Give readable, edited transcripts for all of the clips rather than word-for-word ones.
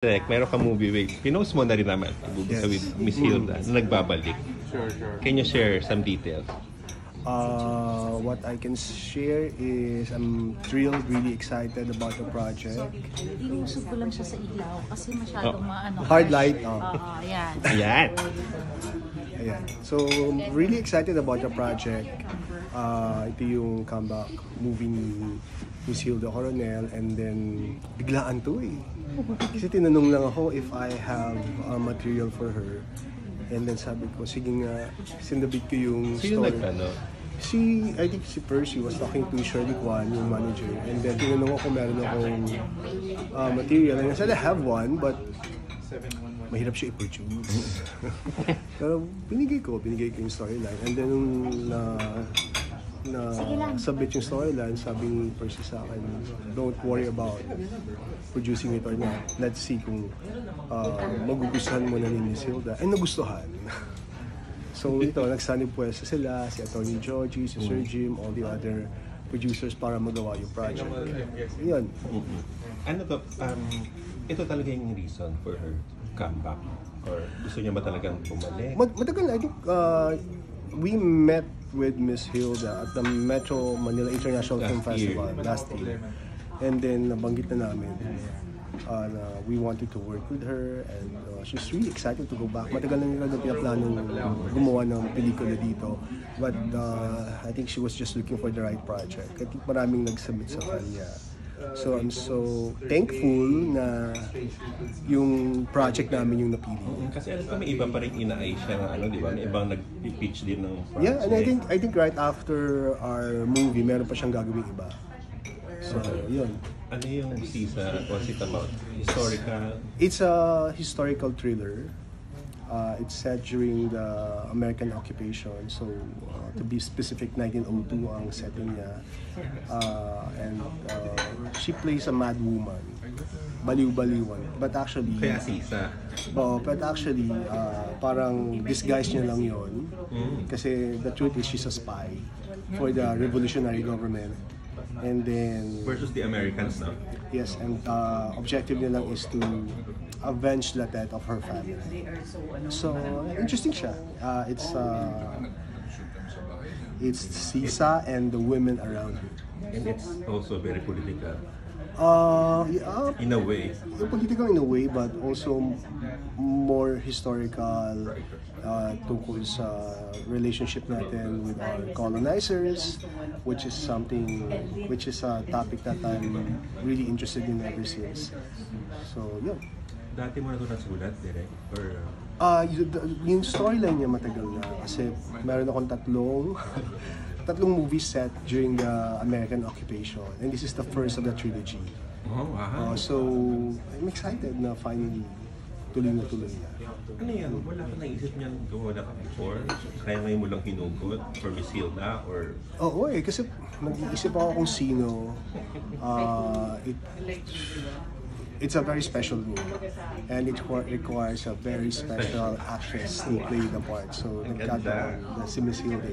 Meron ka movie with, pinost mo na rin naman, Yes. with Miss Hilda, na nagbabalik. Sure. Can you share some details? What I can share is I'm thrilled, really excited about the project. Iusog ko lang siya sa ilaw kasi masyadong maano. Hard light. Yan. Ayan. Ayan. So, really excited about the project. Ito yung comeback movie ni Miss Hilda Coronel, and then biglaan to eh. Kasi tinanong lang ako if I have material for her. And then sabi ko, sige nga, sinabit ko yung Sino story. nagkano? I think si Percy was talking to Shirley Kwan, yung manager. And then tinanong ako meron akong material. And I said, I have one, but mahirap siya i-produce. Pero binigay ko yung storyline. And then nung submit yung storyline, sabi ni Percy sa akin, don't worry about producing it or not. Let's see kung magugustuhan mo na ni Miss Hilda. And nagustuhan. So ito, nagsanib pwesta sila, si Atty. Georgie, si Sir Jim, all the other producers para magawa yung project. Yun. Ano to, ito talaga yung reason for her comeback? Or gusto niya ba talagang bumalik? Matagal na, I think we met with Miss Hilda at the Metro Manila International Film Festival last year. And then nabanggit na namin na we wanted to work with her, and she's really excited to go back. Matagal na nila pinaplanong gumawa ng pelikula dito. But I think she was just looking for the right project. I think maraming nag-submit sa kanya. So I'm so thankful na yung project namin yung napili. Kasi alam ko may iba pa rin inaay siya na di ba? May ibang nag-pitch din ng project. Yeah, and I think right after our movie, meron pa siyang gagawing iba. So, yun. Ano yung Sisa? What's it about? Historical? It's a historical thriller. It's set during the American occupation. So, to be specific, 1902 ang setting niya. And she plays a mad woman. Baliw-baliwan. But actually... Kaya Sisa? But actually, parang disguise niya lang yon. Kasi the truth is she's a spy for the revolutionary government. And then... Versus the Americans now? Yes, and objective niya lang is to avenge the death of her family. So, interesting siya. It's Sisa and the women around her. And it's also very political. Yeah, In a way. political in a way, but also more historical tungkol sa relationship natin with our colonizers, which is a topic that I'm really interested in ever since. So, yeah. Dati mo na ito nasulat, direct? Or... Yung storyline niya matagal na kasi meron akong tatlong movies set during the American occupation, and this is the first of the trilogy. Oh, wow. So I'm excited na finally tuloy na. Ano yan? Wala ka naisip niyan gawa na ka before? Kaya ngayon mo lang hinugot for Miss Hilda? Or... Oo kasi nag-iisip ako kung sino. It's a very special movie, and it requires a very special actress to play the part. So nagkataon na si Miss Hilda.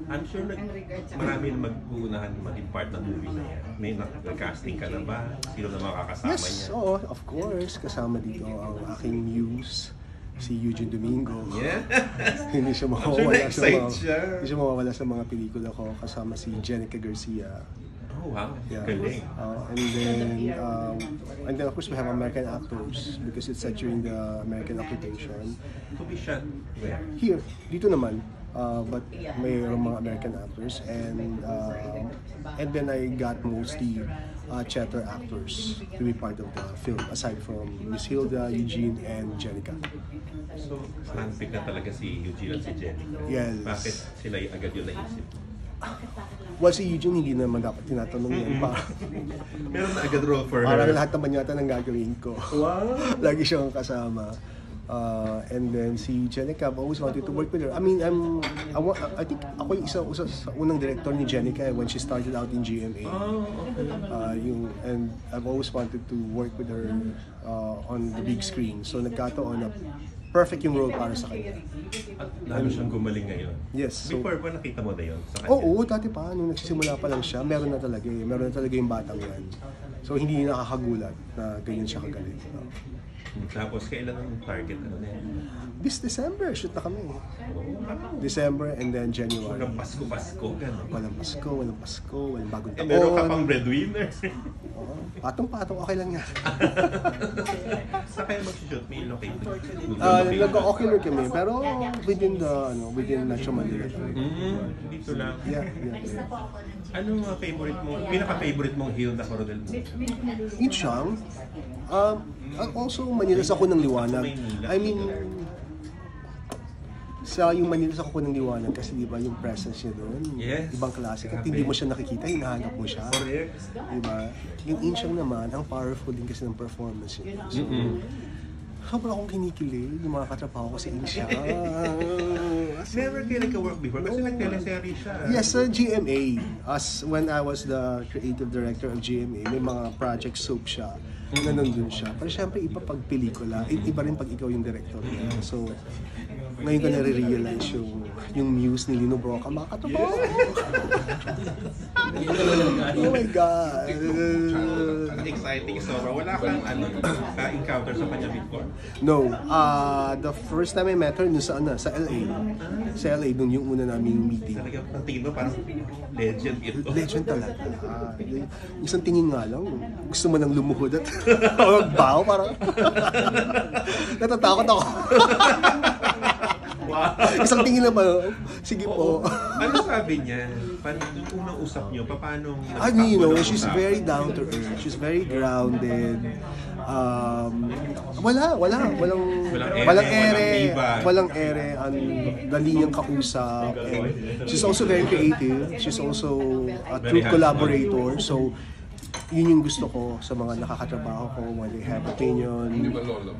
I'm sure marami na mag-uunahan maging part ng movie na yan. May nag-casting ka na ba? Sino na makakasama niya? Yes, oo, of course. Kasama dito ang aking muse, si Eugene Domingo. Yeah. Hindi siya Sure, mawawala sa mga pelikula ko. Kasama si Jenica Garcia. Oh, wow. Yeah. Galing. And then of course we have American actors because it's set during the American occupation. To be shot where? Here, dito naman. But mayroong mga American actors, and then I got mostly theater actors to be part of the film aside from Miss Hilda, Eugene, and Jenica. So, handpick na talaga si Eugene at si Jenica. Yes. Bakit sila agad yung naisip? Well, si Eugene hindi naman dapat tinatanong yan. Meron na agad role for her. Parang lahat naman yata ng gagawin ko. Wow! Lagi siyang kasama. And then si Jenica, I've always wanted to work with her. I mean, I think ako yung isa sa unang director ni Jenica when she started out in GMA. Oh, okay. And I've always wanted to work with her on the big screen. So nagkataon na perfect yung role para sa kanya. At lalo siyang gumaling ngayon. Yes. So, Before ba nakita mo na yun sa kanya? oo, dati pa, nung nagsisimula pa lang siya, meron na talaga eh. Meron na talaga yung batang yan. So, hindi nakakagulat na ganyan siya kagaling. Tapos kailan ang target? Ano na yan? This December, shoot na kami. December and then January. Walang Pasko-Pasko, gano'n. Walang Pasko, walang bagong taon. Meron ka pang breadwinner. Oo. Patong-patong, okay lang yan. Sa kaya mag-shoot, may locate. Nag-ocular kami, pero within Metro Manila. Dito lang. Yeah. Anong favorite mo, pinaka-favorite mong hill na Coronel mo? Ichang, also Manilas Ako ng Liwanag. I mean, sa yung Manilas Ako ng Liwanag kasi di ba yung presence niya doon, Yes. ibang klase. At hindi mo siya nakikita, hinahanap mo siya. Correct. Di ba? Yung Inchang naman, ang powerful din kasi ng performance niya. So, sobrang akong kinikilig yung mga katrabaho ko sa Inchang. Never kayo nagka-work before kasi nag-teleserye siya. Yes, sa GMA. As when I was the creative director of GMA, may mga project soap siya na nandun siya. Pero syempre, iba pag pelikula, iba rin pag ikaw yung director niya. So, ngayon ko nare-realize yung muse ni Lino Broca, mga katrabaho. Oh my God! Exciting sobra. Wala kang ka-encounter sa kanya before? No, the first time I met her sa LA. Sa LA, dun yung una naming meeting. Talaga ang tino parang legend ito. Legend talaga. Isang tingin nga lang, gusto mo nang lumuhod at magbaho, parang natatakot ako. Wow. Isang tingin na ba? Sige po. Ano sabi niya? Nung unang usap niyo, paano? She's very down to earth. She's very grounded. Walang ere, ang dali niyang kausap. And she's also very creative. She's also a true collaborator. So, yun yung gusto ko sa mga nakakatrabaho ko when they have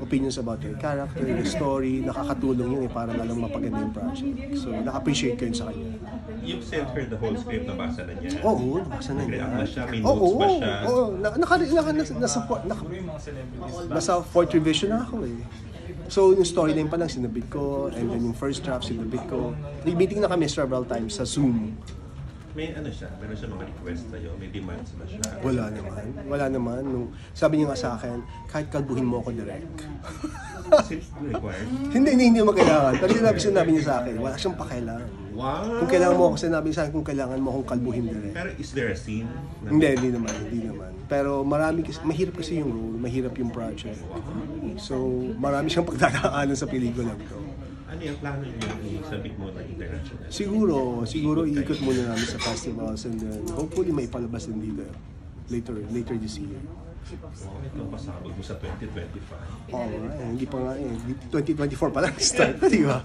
opinions about their character, the story, nakakatulong yun para lang mapaganda yung project. So, na-appreciate ko yun sa kanya. You sent her the whole script, nabasa na niya? Oo, nabasa na niya. Nag-react ba siya? May notes ba siya? Nasa fourth revision na ako eh. So, yung storyline pa lang sinabit ko, and then yung first draft sinabit ko. Nag-meeting na kami several times sa Zoom. May meron siya mga request sa'yo, may demands ba siya? Wala naman. Sabi niya nga sa akin, kahit kalbuhin mo ako direct. Required? hindi mo kailangan. Pero sinabi niya sa akin, wala siyang pakialam. Wow! Kung kailangan mo ako, sinabi sa akin kung kailangan mo akong kalbuhin direct. Pero is there a scene? Hindi naman. Pero mahirap kasi yung role, mahirap yung project. So, marami siyang pagdadaanan sa pelikulang to. Ano yung plano niyo isabit mo na international? Siguro ikot muna namin sa festivals and then hopefully may palabas din dito later this year. Ito pasabog mo sa 2025. Hindi pa nga 2024 pa lang start, di ba?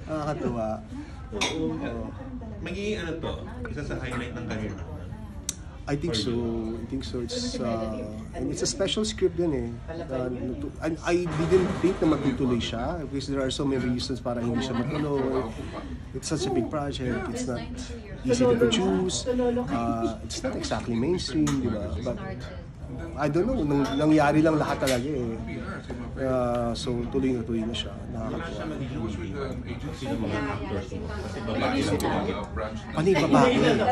Nakakatuwa. Magiging isa sa highlight ng career mo? I think so. And it's a special script din eh. And I didn't think na magtutuloy siya because there are so many reasons para hindi siya matuloy. It's such a big project. It's not easy to produce. It's not exactly mainstream, di ba? But I don't know. Nangyari lang lahat talaga eh. So tuloy na siya. Siya magiging sino mga actors mo? Kasi babae lang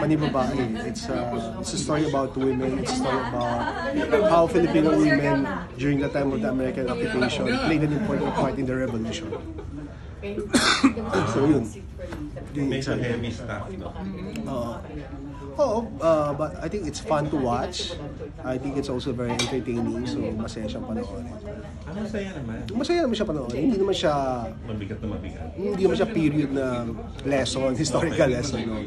Panibabae. It's a story about women. It's a story about how Filipino women during the time of the American occupation played an important part in the revolution. So yun. Medyo heavy stuff, no? But I think it's fun to watch. I think it's also very entertaining. So masaya siyang panoorin. Masaya naman. Masaya naman siya panoorin. Hindi naman siya Mabigat na mabigat. Hindi naman siya period na lesson, historical lesson. No?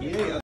Yeah.